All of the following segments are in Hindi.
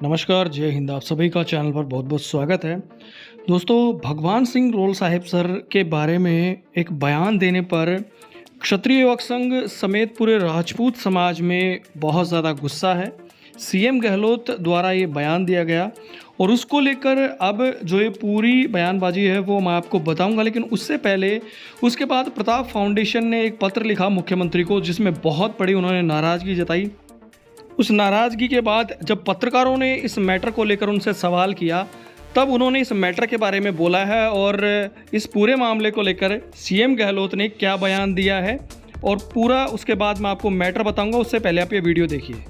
नमस्कार, जय हिंद। आप सभी का चैनल पर बहुत बहुत स्वागत है। दोस्तों, भगवान सिंह रोल साहिब सर के बारे में एक बयान देने पर क्षत्रिय युवक संघ समेत पूरे राजपूत समाज में बहुत ज़्यादा गुस्सा है। सीएम गहलोत द्वारा ये बयान दिया गया और उसको लेकर अब जो ये पूरी बयानबाजी है वो मैं आपको बताऊंगा, लेकिन उससे पहले उसके बाद प्रताप फाउंडेशन ने एक पत्र लिखा मुख्यमंत्री को, जिसमें बहुत बड़ी उन्होंने नाराज़गी जताई। उस नाराज़गी के बाद जब पत्रकारों ने इस मैटर को लेकर उनसे सवाल किया, तब उन्होंने इस मैटर के बारे में बोला है और इस पूरे मामले को लेकर सीएम गहलोत ने क्या बयान दिया है और पूरा उसके बाद मैं आपको मैटर बताऊंगा। उससे पहले आप ये वीडियो देखिए।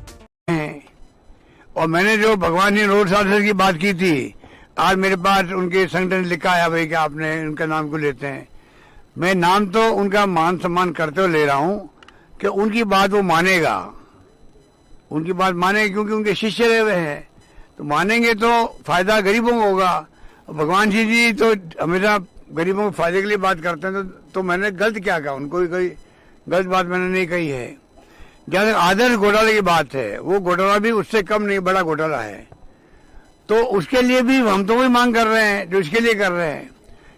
और मैंने जो भगवान जी रोड साहब की बात की थी, आज मेरे पास उनके संगठन ने लिखा है भाई कि आपने उनका नाम क्यों लेते हैं। मैं नाम तो उनका मान सम्मान करते हुए ले रहा हूं कि उनकी बात वो मानेगा, उनकी बात मानेगा, क्योंकि उनके शिष्य रहे हुए हैं। तो मानेंगे तो फायदा गरीबों को होगा। भगवान जी तो हमेशा गरीबों के फायदे के लिए बात करते हैं। तो मैंने गलत क्या कहा, उनको कोई गलत बात मैंने नहीं कही है। जहां तक आदर्श घोटाले की बात है, वो घोटाला भी उससे कम नहीं बड़ा घोटाला है। तो उसके लिए भी हम तो वही मांग कर रहे हैं जो इसके लिए कर रहे हैं,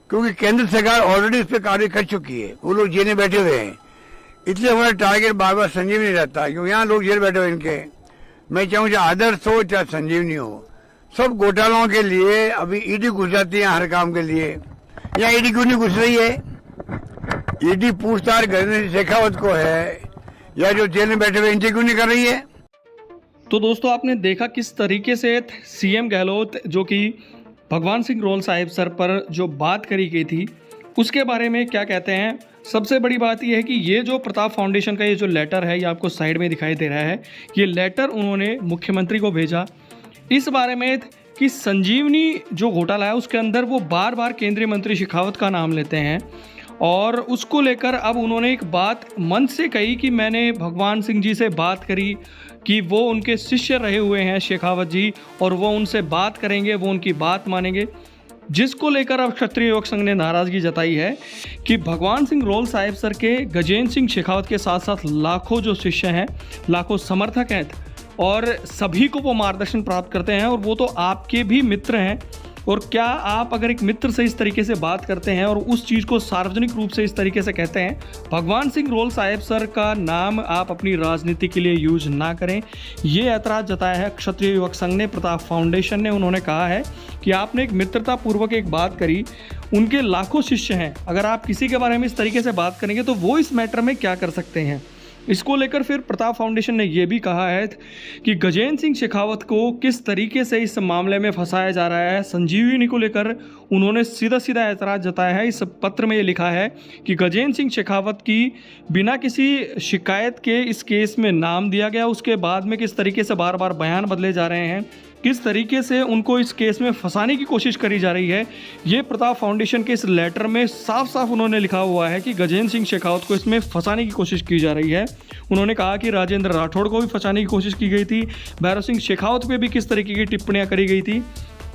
क्योंकि केंद्र सरकार ऑलरेडी इस पर कार्य कर चुकी है। वो लोग जेल में बैठे हुए हैं, इसलिए हमारा टारगेट बार बार संजीवनी रहता है, क्योंकि यहाँ लोग जेल बैठे हुए इनके। मैं चाहूँ चाहे आदर्श हो चाहे संजीवनी हो, सब घोटालों के लिए अभी ईडी घुस जाती है हर काम के लिए। यहाँ ईडी क्यों नहीं घुस रही है? ईडी पूछताछ गजेंद्र सिंह शेखावत को है या जो जेल में बैठे हुए इनसे क्यों नहीं कर रही है? तो दोस्तों, आपने देखा किस तरीके से सीएम गहलोत जो कि भगवान सिंह रोल साहिब सर पर जो बात करी गई थी उसके बारे में क्या कहते हैं। सबसे बड़ी बात यह है कि ये जो प्रताप फाउंडेशन का ये जो लेटर है, ये आपको साइड में दिखाई दे रहा है, ये लेटर उन्होंने मुख्यमंत्री को भेजा इस बारे में कि संजीवनी जो घोटाला है उसके अंदर वो बार बार केंद्रीय मंत्री शेखावत का नाम लेते हैं और उसको लेकर अब उन्होंने एक बात मन से कही कि मैंने भगवान सिंह जी से बात करी कि वो उनके शिष्य रहे हुए हैं शेखावत जी, और वो उनसे बात करेंगे, वो उनकी बात मानेंगे। जिसको लेकर अब क्षत्रिय युवक संघ ने नाराज़गी जताई है कि भगवान सिंह रोल साहिब सर के गजेंद्र सिंह शेखावत के साथ साथ लाखों जो शिष्य हैं, लाखों समर्थक हैं और सभी को वो मार्गदर्शन प्राप्त करते हैं और वो तो आपके भी मित्र हैं। और क्या आप अगर एक मित्र से इस तरीके से बात करते हैं और उस चीज़ को सार्वजनिक रूप से इस तरीके से कहते हैं, भगवान सिंह रोल साहिब सर का नाम आप अपनी राजनीति के लिए यूज ना करें। ये ऐतराज़ जताया है क्षत्रिय युवक संघ ने, प्रताप फाउंडेशन ने। उन्होंने कहा है कि आपने एक मित्रतापूर्वक एक बात करी, उनके लाखों शिष्य हैं, अगर आप किसी के बारे में इस तरीके से बात करेंगे तो वो इस मैटर में क्या कर सकते हैं। इसको लेकर फिर प्रताप फाउंडेशन ने यह भी कहा है कि गजेंद्र सिंह शेखावत को किस तरीके से इस मामले में फंसाया जा रहा है। संजीवनी को लेकर उन्होंने सीधा सीधा ऐतराज़ जताया है। इस पत्र में ये लिखा है कि गजेंद्र सिंह शेखावत की बिना किसी शिकायत के इस केस में नाम दिया गया, उसके बाद में किस तरीके से बार बार बयान बदले जा रहे हैं, किस तरीके से उनको इस केस में फंसाने की कोशिश करी जा रही है। ये प्रताप फाउंडेशन के इस लेटर में साफ साफ उन्होंने लिखा हुआ है कि गजेंद्र सिंह शेखावत को इसमें फंसाने की कोशिश की जा रही है। उन्होंने कहा कि राजेंद्र राठौड़ को भी फंसाने की कोशिश की गई थी, भैरव सिंह शेखावत पे भी किस तरीके की टिप्पणियां करी गई थी।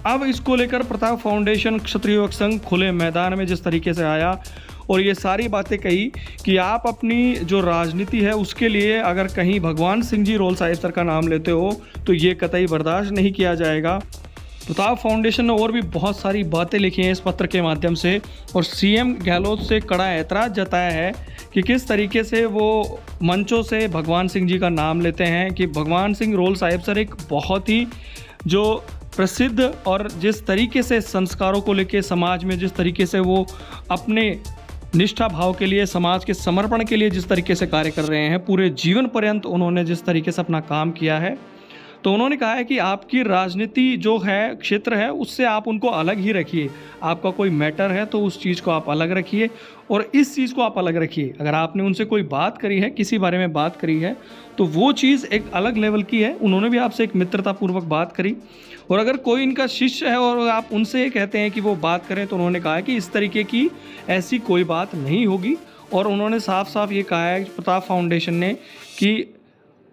अब इसको लेकर प्रताप फाउंडेशन क्षत्रिय युवक संघ खुले मैदान में जिस तरीके से आया और ये सारी बातें कही कि आप अपनी जो राजनीति है उसके लिए अगर कहीं भगवान सिंह जी रोल साहिब सर का नाम लेते हो तो ये कतई बर्दाश्त नहीं किया जाएगा। प्रताप फाउंडेशन ने और भी बहुत सारी बातें लिखी हैं इस पत्र के माध्यम से और सीएम गहलोत से कड़ा ऐतराज़ जताया है कि किस तरीके से वो मंचों से भगवान सिंह जी का नाम लेते हैं कि भगवान सिंह रोल साहिब सर एक बहुत ही जो प्रसिद्ध और जिस तरीके से संस्कारों को लेकर समाज में जिस तरीके से वो अपने निष्ठा भाव के लिए, समाज के समर्पण के लिए जिस तरीके से कार्य कर रहे हैं, पूरे जीवन पर्यंत उन्होंने जिस तरीके से अपना काम किया है, तो उन्होंने कहा है कि आपकी राजनीति जो है, क्षेत्र है, उससे आप उनको अलग ही रखिए। आपका कोई मैटर है तो उस चीज़ को आप अलग रखिए और इस चीज़ को आप अलग रखिए। अगर आपने उनसे कोई बात करी है, किसी बारे में बात करी है, तो वो चीज़ एक अलग लेवल की है। उन्होंने भी आपसे एक मित्रतापूर्वक बात करी और अगर कोई इनका शिष्य है और आप उनसे कहते हैं कि वो बात करें, तो उन्होंने कहा कि इस तरीके की ऐसी कोई बात नहीं होगी। और उन्होंने साफ साफ ये कहा है प्रताप फाउंडेशन ने कि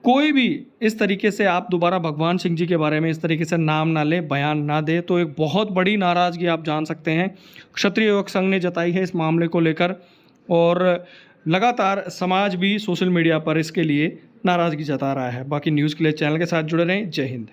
कोई भी इस तरीके से आप दोबारा भगवान सिंह जी के बारे में इस तरीके से नाम ना ले, बयान ना दे, तो एक बहुत बड़ी नाराज़गी आप जान सकते हैं क्षत्रिय युवक संघ ने जताई है इस मामले को लेकर। और लगातार समाज भी सोशल मीडिया पर इसके लिए नाराज़गी जता रहा है। बाकी न्यूज़ के लिए चैनल के साथ जुड़े रहें। जय हिंद।